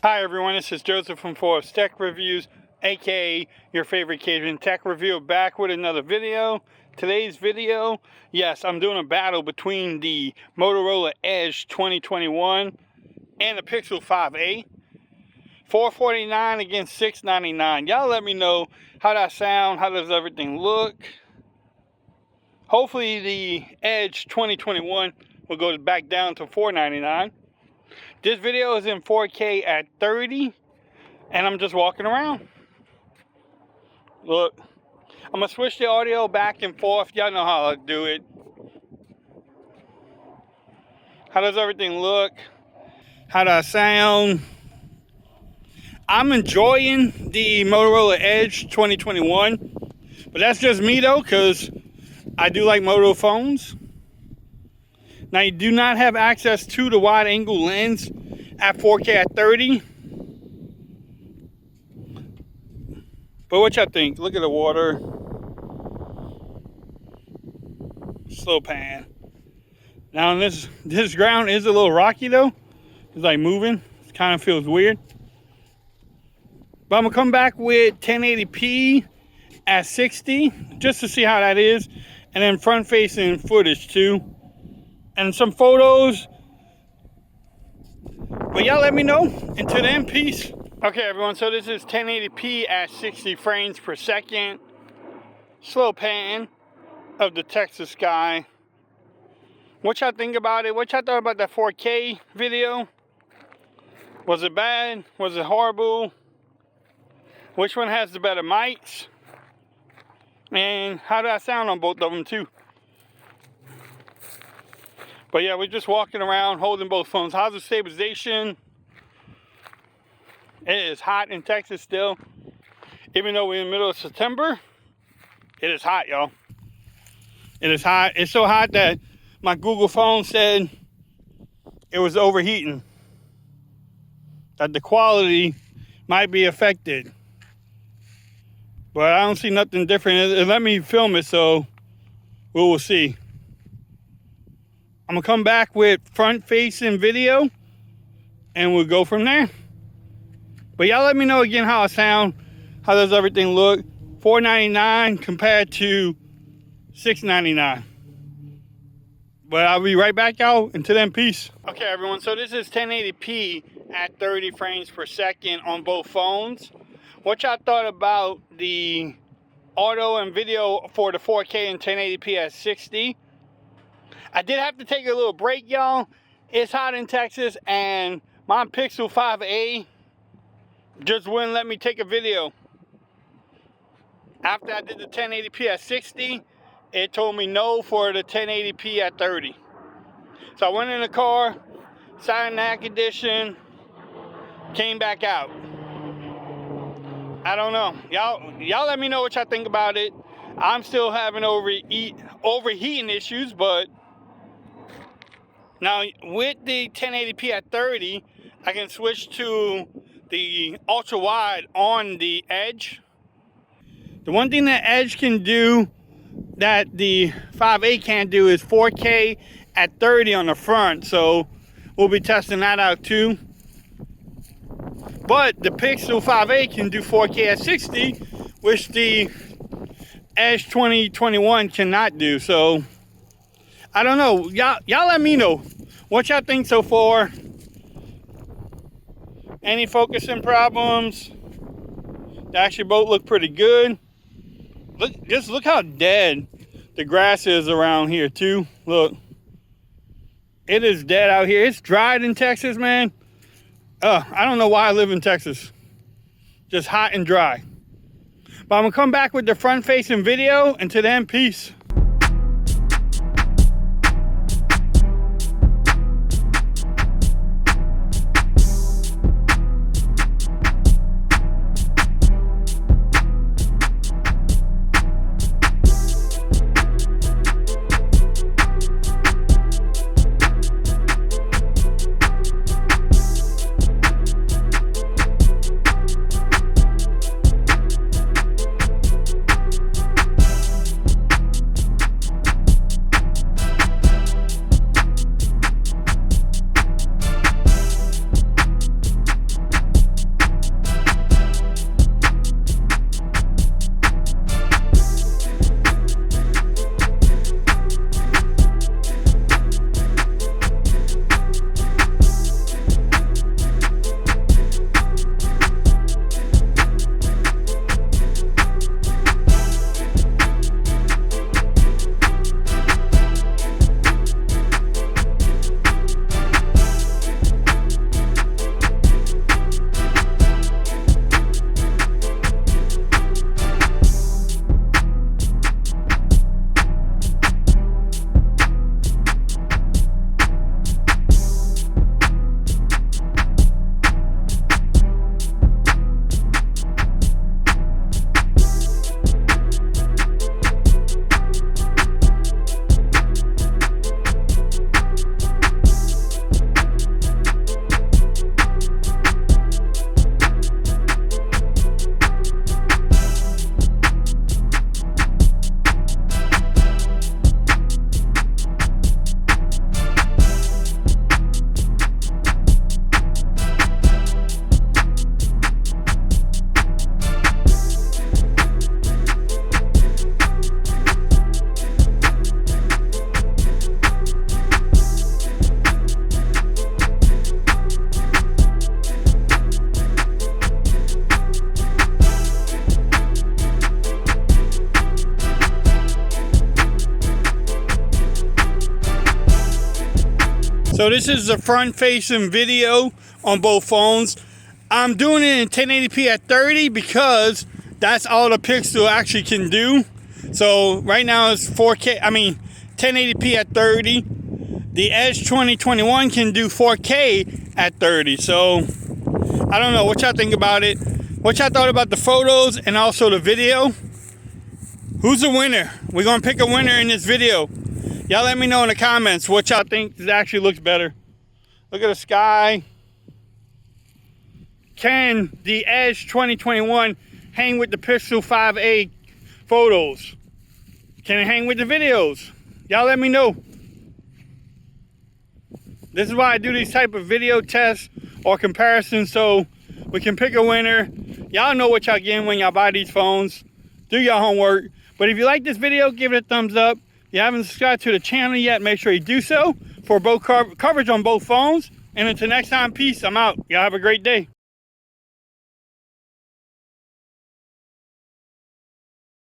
Hi everyone, this is Joseph from Forbes Tech Reviews, aka your favorite Cajun tech review, back with another video. Today's video, yes, I'm doing a battle between the Motorola Edge 2021 and the Pixel 5a. $449 against $699. Y'all let me know how that sound, how does everything look. Hopefully the Edge 2021 will go back down to $499. This video is in 4K at 30, and I'm just walking around. Look, I'm gonna switch the audio back and forth. Y'all know how I do it. How does everything look? How does I sound? I'm enjoying the Motorola Edge 2021, but that's just me though, because I do like Moto phones. Now you do not have access to the wide angle lens at 4K at 30. But what y'all think? Look at the water. Slow pan. Now this ground is a little rocky though. It's like moving. It kind of feels weird. But I'm gonna come back with 1080p at 60 just to see how that is. And then front facing footage too. And some photos. But y'all let me know. Until then, peace. Okay everyone, so this is 1080p at 60 frames per second. Slow pan of the Texas sky. What y'all think about it? What y'all thought about that 4K video? Was it bad? Was it horrible? Which one has the better mics? And how did I sound on both of them too? But yeah, we're just walking around holding both phones. How's the stabilization? It is hot in Texas still. Even though we're in the middle of September, it is hot, y'all. It is hot. It's so hot that my Google phone said it was overheating. That the quality might be affected. But I don't see nothing different. It let me film it, so we will see. I'm gonna come back with front-facing video, and we'll go from there. But y'all let me know again how I sound. How does everything look? $499 compared to $699. But I'll be right back, y'all. Until then, peace. Okay, everyone. So this is 1080p at 30 frames per second on both phones. What y'all thought about the audio and video for the 4K and 1080p at 60? I did have to take a little break, y'all. It's hot in Texas, and my Pixel 5a just wouldn't let me take a video. After I did the 1080p at 60, it told me no for the 1080p at 30. So I went in the car, sat in the air condition, came back out. I don't know. Y'all let me know what y'all think about it. I'm still having overheating issues, but now with the 1080p at 30, I can switch to the ultra wide on the Edge. The one thing that Edge can do that the 5a can't do is 4K at 30 on the front. So we'll be testing that out too. But the Pixel 5a can do 4K at 60, which the Edge 2021 cannot do. So I don't know. Y'all let me know what y'all think so far. Any focusing problems? They actually both look pretty good. Just look how dead the grass is around here too. Look, it is dead out here. It's dried in Texas, man. I don't know why I live in Texas. Just hot and dry. But I'm gonna come back with the front-facing video. Until then, peace. So this is the front facing video on both phones. I'm doing it in 1080p at 30 because that's all the Pixel actually can do. So right now it's 1080p at 30. The Edge 2021 can do 4K at 30. So I don't know what y'all think about it. What y'all thought about the photos and also the video. Who's the winner? We're gonna pick a winner in this video. Y'all let me know in the comments what y'all think actually looks better. Look at the sky. Can the Edge 2021 hang with the Pixel 5a photos? Can it hang with the videos? Y'all let me know. This is why I do these type of video tests or comparisons, so we can pick a winner. Y'all know what y'all getting when y'all buy these phones. Do your homework. But if you like this video, give it a thumbs up. If you haven't subscribed to the channel yet, make sure you do so for both coverage on both phones. And until next time, peace. I'm out. Y'all have a great day.